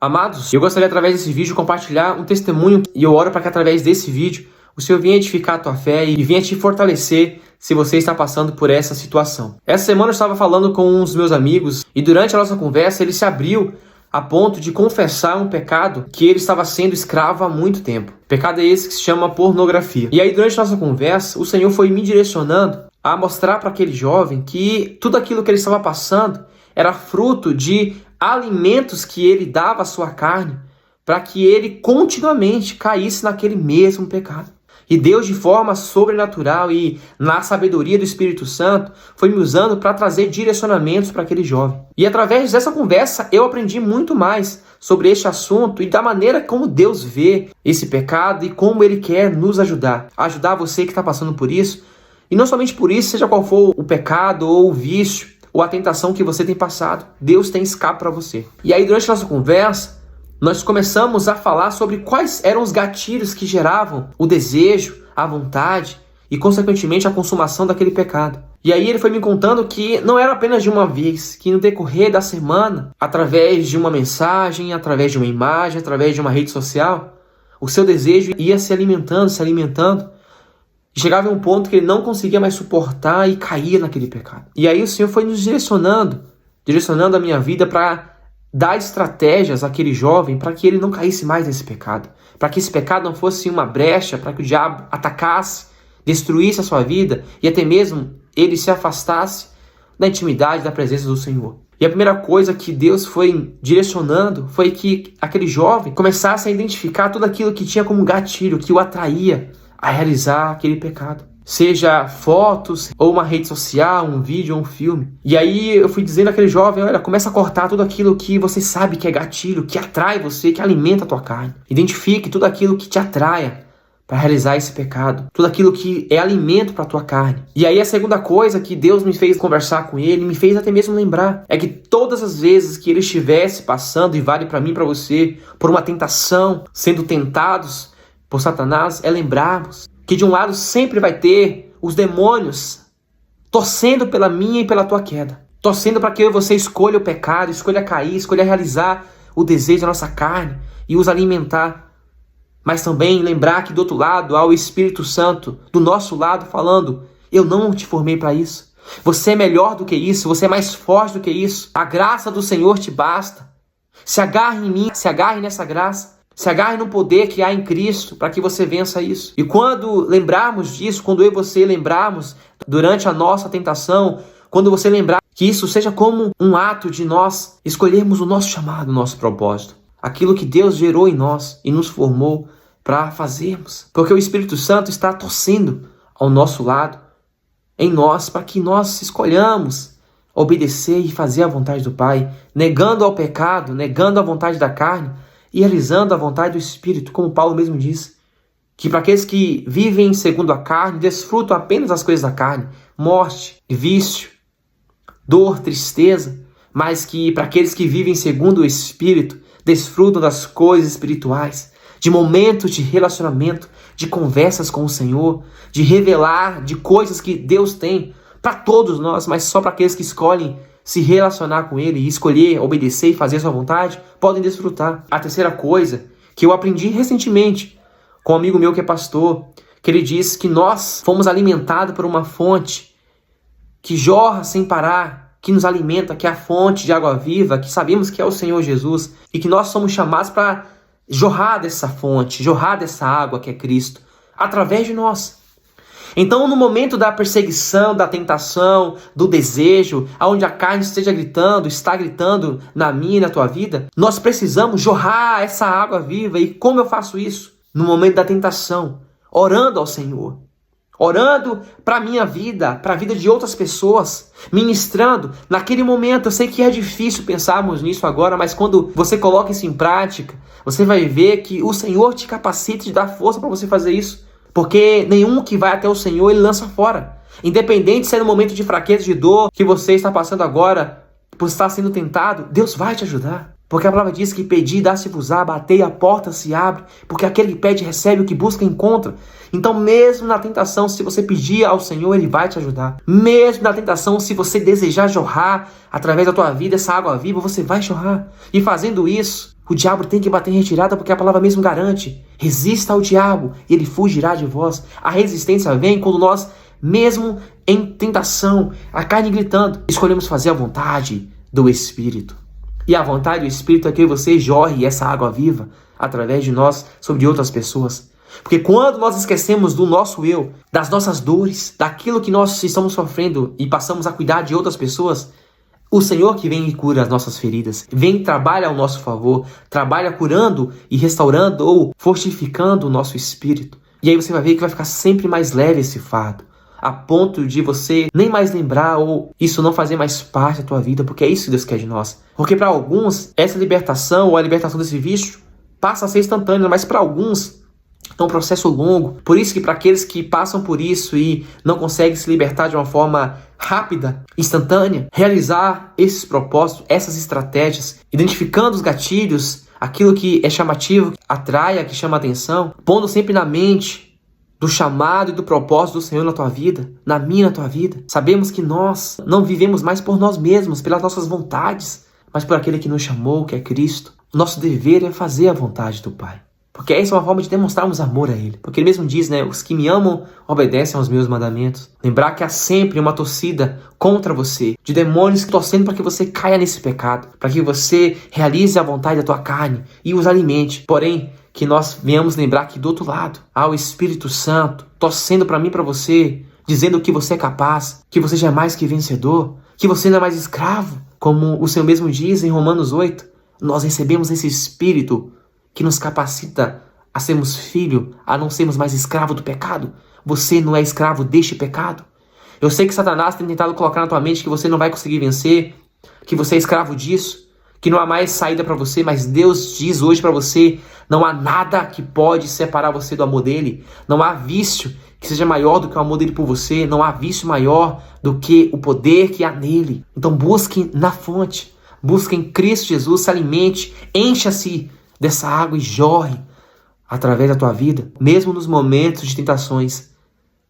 Amados, eu gostaria através desse vídeo compartilhar um testemunho e eu oro para que através desse vídeo o Senhor venha edificar a tua fé e venha te fortalecer se você está passando por essa situação. Essa semana eu estava falando com uns meus amigos e durante a nossa conversa ele se abriu a ponto de confessar um pecado que ele estava sendo escravo há muito tempo. O pecado é esse que se chama pornografia. E aí durante a nossa conversa o Senhor foi me direcionando a mostrar para aquele jovem que tudo aquilo que ele estava passando era fruto de alimentos que ele dava à sua carne para que ele continuamente caísse naquele mesmo pecado. E Deus, de forma sobrenatural e na sabedoria do Espírito Santo, foi me usando para trazer direcionamentos para aquele jovem. E através dessa conversa eu aprendi muito mais sobre este assunto e da maneira como Deus vê esse pecado e como Ele quer nos ajudar. Ajudar você que está passando por isso. E não somente por isso, seja qual for o pecado ou o vício, ou a tentação que você tem passado, Deus tem escape para você. E aí, durante a nossa conversa, nós começamos a falar sobre quais eram os gatilhos que geravam o desejo, a vontade e, consequentemente, a consumação daquele pecado. E aí ele foi me contando que não era apenas de uma vez, que no decorrer da semana, através de uma mensagem, através de uma imagem, através de uma rede social, o seu desejo ia se alimentando, chegava em um ponto que ele não conseguia mais suportar e caía naquele pecado. E aí o Senhor foi nos direcionando a minha vida para dar estratégias àquele jovem para que ele não caísse mais nesse pecado. Para que esse pecado não fosse uma brecha, para que o diabo atacasse, destruísse a sua vida e até mesmo ele se afastasse da intimidade, da presença do Senhor. E a primeira coisa que Deus foi direcionando foi que aquele jovem começasse a identificar tudo aquilo que tinha como gatilho, que o atraía a realizar aquele pecado. Seja fotos, ou uma rede social, um vídeo, ou um filme. E aí eu fui dizendo àquele jovem, olha, começa a cortar tudo aquilo que você sabe que é gatilho, que atrai você, que alimenta a tua carne. Identifique tudo aquilo que te atraia para realizar esse pecado. Tudo aquilo que é alimento para a tua carne. E aí a segunda coisa que Deus me fez conversar com ele, me fez até mesmo lembrar, é que todas as vezes que ele estivesse passando, e vale para mim e para você, por uma tentação, sendo tentados por Satanás, é lembrarmos que de um lado sempre vai ter os demônios torcendo pela minha e pela tua queda. Torcendo para que eu e você escolha o pecado, escolha cair, escolha realizar o desejo da nossa carne e os alimentar. Mas também lembrar que do outro lado há o Espírito Santo do nosso lado falando, eu não te formei para isso. Você é melhor do que isso, você é mais forte do que isso. A graça do Senhor te basta. Se agarre em mim, se agarre nessa graça. Se agarre no poder que há em Cristo para que você vença isso. E quando lembrarmos disso, quando eu e você lembrarmos durante a nossa tentação, quando você lembrar que isso seja como um ato de nós escolhermos o nosso chamado, o nosso propósito. Aquilo que Deus gerou em nós e nos formou para fazermos. Porque o Espírito Santo está torcendo ao nosso lado, em nós, para que nós escolhamos obedecer e fazer a vontade do Pai, negando ao pecado, negando a vontade da carne, e realizando a vontade do Espírito, como Paulo mesmo diz, que para aqueles que vivem segundo a carne, desfrutam apenas as coisas da carne, morte, vício, dor, tristeza, mas que para aqueles que vivem segundo o Espírito, desfrutam das coisas espirituais, de momentos de relacionamento, de conversas com o Senhor, de revelar de coisas que Deus tem para todos nós, mas só para aqueles que escolhem se relacionar com Ele e escolher, obedecer e fazer a sua vontade, podem desfrutar. A terceira coisa que eu aprendi recentemente com um amigo meu que é pastor, que ele diz que nós fomos alimentados por uma fonte que jorra sem parar, que nos alimenta, que é a fonte de água viva, que sabemos que é o Senhor Jesus, e que nós somos chamados para jorrar dessa fonte, jorrar dessa água que é Cristo, através de nós. Então, no momento da perseguição, da tentação, do desejo, onde a carne está gritando na minha e na tua vida, nós precisamos jorrar essa água viva. E como eu faço isso? No momento da tentação, orando ao Senhor. Orando para a minha vida, para a vida de outras pessoas, ministrando. Naquele momento, eu sei que é difícil pensarmos nisso agora, mas quando você coloca isso em prática, você vai ver que o Senhor te capacita e te dá força para você fazer isso. Porque nenhum que vai até o Senhor, ele lança fora. Independente se é no momento de fraqueza, de dor, que você está passando agora, por estar sendo tentado, Deus vai te ajudar. Porque a palavra diz que pedir, dá-se-vos-á, batei e a porta se abre, porque aquele que pede recebe, o que busca encontra. Então mesmo na tentação, se você pedir ao Senhor, Ele vai te ajudar. Mesmo na tentação, se você desejar jorrar através da tua vida essa água viva, você vai jorrar. E fazendo isso, o diabo tem que bater em retirada, porque a palavra mesmo garante: resista ao diabo e ele fugirá de vós. A resistência vem quando nós, mesmo em tentação, a carne gritando, escolhemos fazer a vontade do Espírito. E a vontade do Espírito é que você jorre essa água viva através de nós sobre outras pessoas. Porque quando nós esquecemos do nosso eu, das nossas dores, daquilo que nós estamos sofrendo e passamos a cuidar de outras pessoas, o Senhor que vem e cura as nossas feridas, vem e trabalha ao nosso favor, trabalha curando e restaurando ou fortificando o nosso espírito. E aí você vai ver que vai ficar sempre mais leve esse fardo, a ponto de você nem mais lembrar ou isso não fazer mais parte da tua vida, porque é isso que Deus quer de nós. Porque para alguns, essa libertação ou a libertação desse vício passa a ser instantânea, mas para alguns é um processo longo. Por isso que para aqueles que passam por isso e não conseguem se libertar de uma forma rápida, instantânea, realizar esses propósitos, essas estratégias, identificando os gatilhos, aquilo que é chamativo, que atrai, que chama a atenção, pondo sempre na mente do chamado e do propósito do Senhor na tua vida, na minha, na tua vida. Sabemos que nós não vivemos mais por nós mesmos, pelas nossas vontades, mas por aquele que nos chamou, que é Cristo. Nosso dever é fazer a vontade do Pai. Porque essa é uma forma de demonstrarmos amor a Ele. Porque Ele mesmo diz, os que me amam obedecem aos meus mandamentos. Lembrar que há sempre uma torcida contra você, de demônios torcendo para que você caia nesse pecado, para que você realize a vontade da tua carne e os alimente. Porém, que nós venhamos lembrar que do outro lado há o Espírito Santo torcendo para mim e para você, dizendo que você é capaz, que você já é mais que vencedor, que você não é mais escravo, como o Senhor mesmo diz em Romanos 8. Nós recebemos esse Espírito que nos capacita a sermos filho, a não sermos mais escravo do pecado. Você não é escravo deste pecado. Eu sei que Satanás tem tentado colocar na tua mente que você não vai conseguir vencer, que você é escravo disso, que não há mais saída para você, mas Deus diz hoje para você: não há nada que pode separar você do amor dele. Não há vício que seja maior do que o amor dele por você. Não há vício maior do que o poder que há nele. Então busque na fonte, busque em Cristo Jesus, se alimente, encha-se dessa água e jorre através da tua vida, mesmo nos momentos de tentações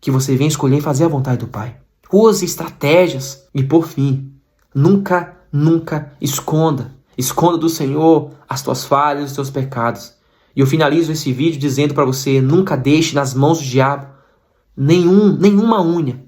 que você vem escolher fazer a vontade do Pai. Use estratégias e, por fim, nunca esconda do Senhor as tuas falhas, os teus pecados. E eu finalizo esse vídeo dizendo para você: nunca deixe nas mãos do diabo nenhuma unha,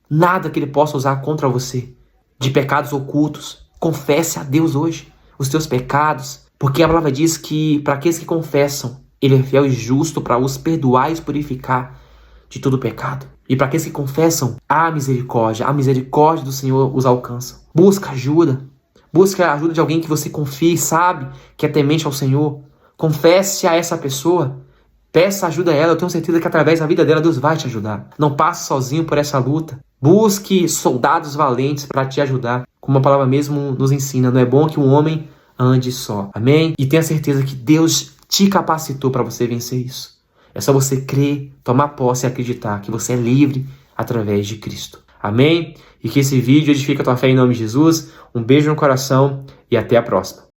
nada que ele possa usar contra você, de pecados ocultos. Confesse a Deus hoje os teus pecados, porque a palavra diz que para aqueles que confessam, Ele é fiel e justo para os perdoar e os purificar de todo pecado. E para aqueles que confessam, a misericórdia do Senhor os alcança. Busca ajuda. Busque a ajuda de alguém que você confie e sabe que é temente ao Senhor. Confesse a essa pessoa. Peça ajuda a ela. Eu tenho certeza que através da vida dela Deus vai te ajudar. Não passe sozinho por essa luta. Busque soldados valentes para te ajudar. Como a palavra mesmo nos ensina, não é bom que um homem ande só. Amém? E tenha certeza que Deus te capacitou para você vencer isso. É só você crer, tomar posse e acreditar que você é livre através de Cristo. Amém? E que esse vídeo edifique a tua fé em nome de Jesus. Um beijo no coração e até a próxima.